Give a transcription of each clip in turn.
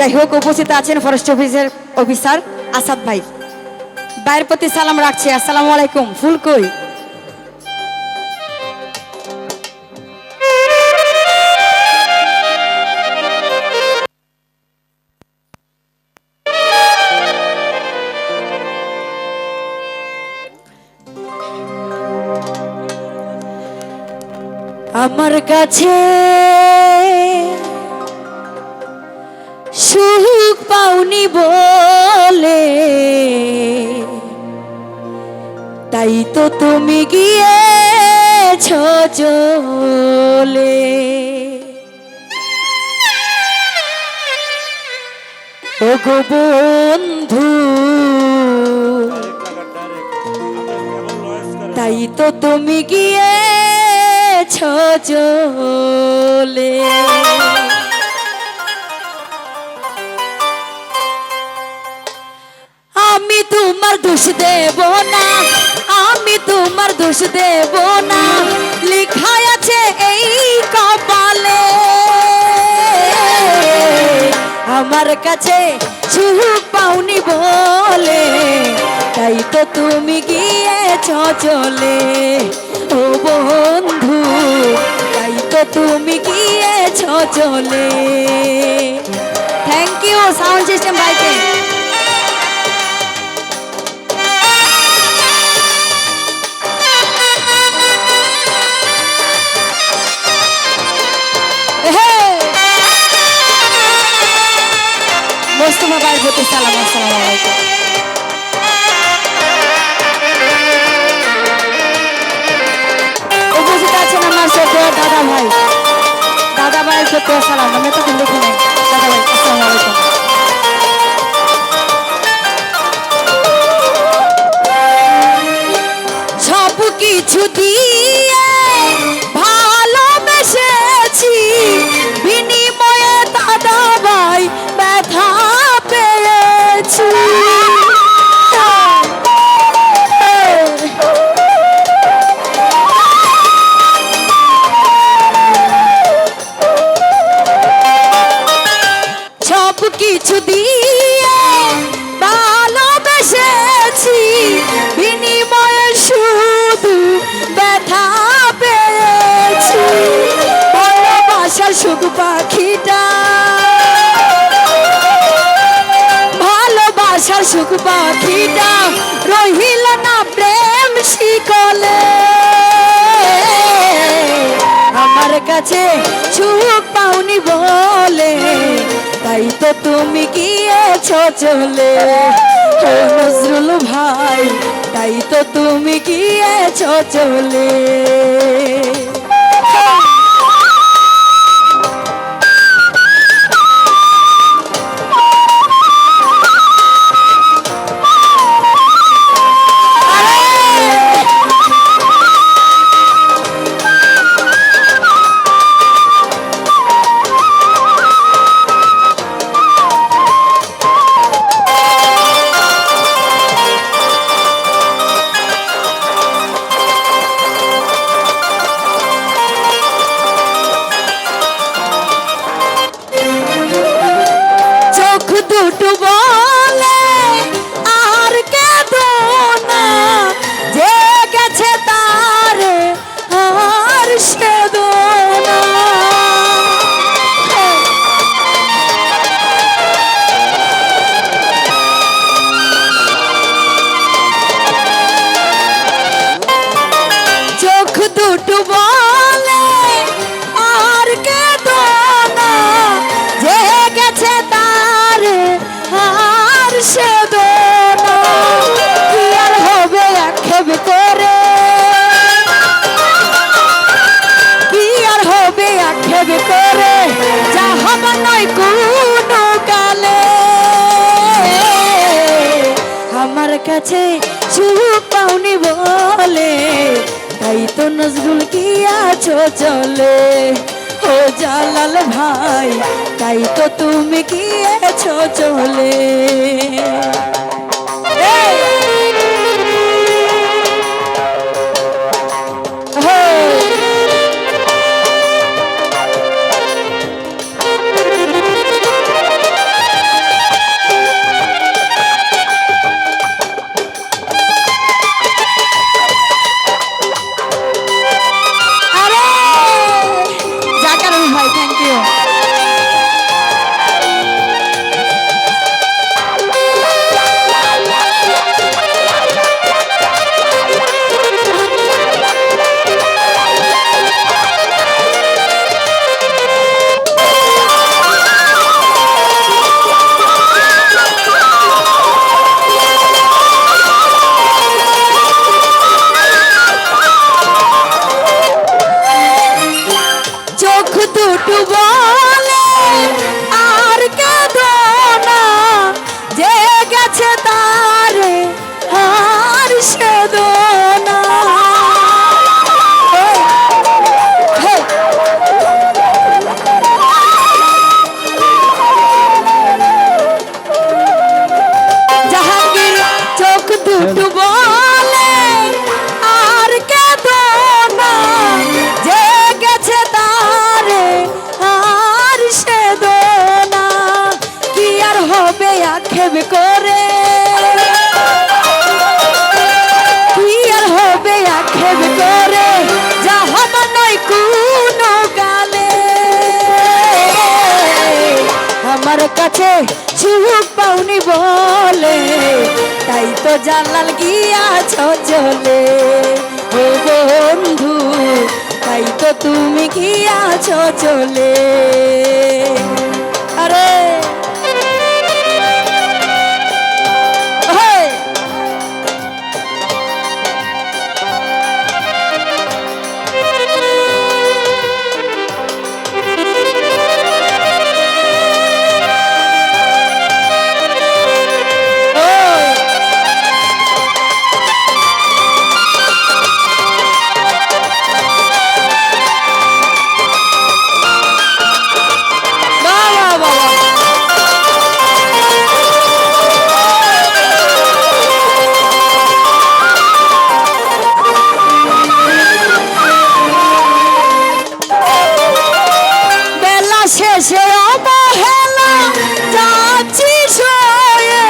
যাই হোক, উপস্থিত আছেন ফরেস্ট অফিসার আসাদ ভাই, ভাইয়ের প্রতি সালাম রাখছি। আসসালামু আলাইকুম। ফুল কই? আমার কাছে সুখ পাওনি বলে, তাই তো তুমি গিয়েছ চলে। ও গো বন্ধু, তাই তো তুমি গিয়েছ চলে। আমি তোমার দোষ দেব না, আমি তোমার দোষ দেব না, লেখা আছে এই কপালে। আমার কাছে সুখ পাওনি বলে, তাই তো তুমি গিয়েছ চলে। ও বন্ধু, তাই তো তুমি গিয়েছ চলে। থ্যাংক ইউ সাউন্ড সিস্টেম ভাইকে। মোস্তফা ভাইয়ের প্রতি সালাম। আসসালামু আলাইকুম। উপস্থিত আছেন আমার ছোট দাদা ভাই, দাদা ভাইয়ের প্রতি সালাম। আমি তখন দেখি নাই। দাদা ভাই আসসালামু আলাইকুম। সব কিছু দিয়ে ভালোবেসেছি, বিনিময়ে দাদা ভাই ব্যথা পেয়েছি। সব কিছু দিয়ে ভালোবেসেছি, বিনিময়ে শুধু ব্যথা পেয়েছি। ভালোবাসার সুখ পাখিটা, ভালোবাসার সুখ পাখিটা রহিল না প্রেম শিকলে। আমার কাছে সুখ পাওনি বলে, তাই তো তুমি গিয়েছ চলে। ও নজরুল ভাই, তাই তো তুমি গিয়েছ চলে। দুটো বলে আর কেঁদো না, যে গেছে তার আর সেদো না। চোখ দুটো বলে আর কেঁদো না, যে গেছে তার আর সেদো না। কি আর হবে আক্ষেপ করে, কি আর হবে আক্ষেপ করে, যা হবে নয় কোনো কালে। আমার কাছে সুখ পাওনি বলে, তাই তো নজরুল গিয়াছো চলে। ও জালাল ভাই, তাই তো তুমি গিয়েছো চলে। করে, কি আর হবে আক্ষেপ করে, যা হবার নয় কোনো কালে। আমার কাছে সুখ পাওনি বলে, তাই তো জানাল গিয়াছ চলে। ও বন্ধু, তাই তো তুমি গিয়াছ চলে। আরে শেষে অবহেলা যাচ্ছি সয়ে,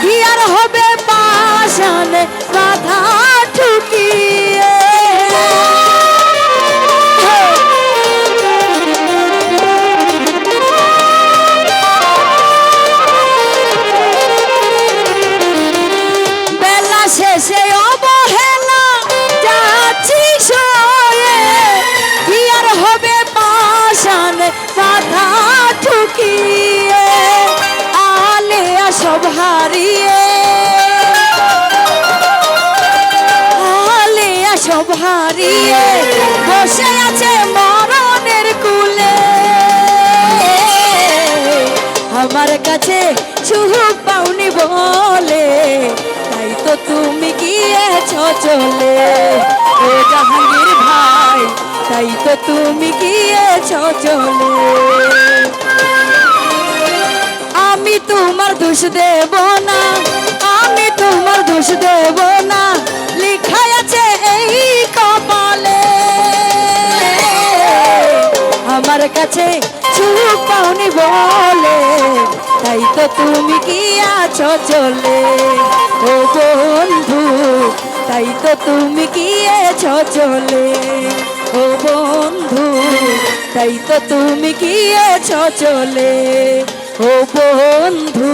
কি আর হবে পাশানে বাধা ঠুকিয়ে। বেলা শেষে অবহেলা যাচ্ছি সয়ে, কি আর হবে পাশানে বাধা ঠুকিয়ে। আলেয়া সব হারিয়ে, আলেয়া সব হারিয়ে বসে আছে মরণের কুলে। আমার কাছে সুখ পাওনি বলে, তাই তো তুমি গিয়েছ চলে। ও জাহাঙ্গীর ভাই, তাই তো তুমি গিয়েছ চলে। আমি তোমার দোষ দেব না, আমি তোমার দোষ দেব না, লেখা আছে এই কপালে। আমার কাছে সুখ পাওনি বলে, তাই তো তুমি গিয়াছ চলে। ও বন্ধু, তাই তো তুমি গিয়েছ চলে। ও বন্ধু, তাই তো তুমি গিয়েছ চলে। ও বন্ধু।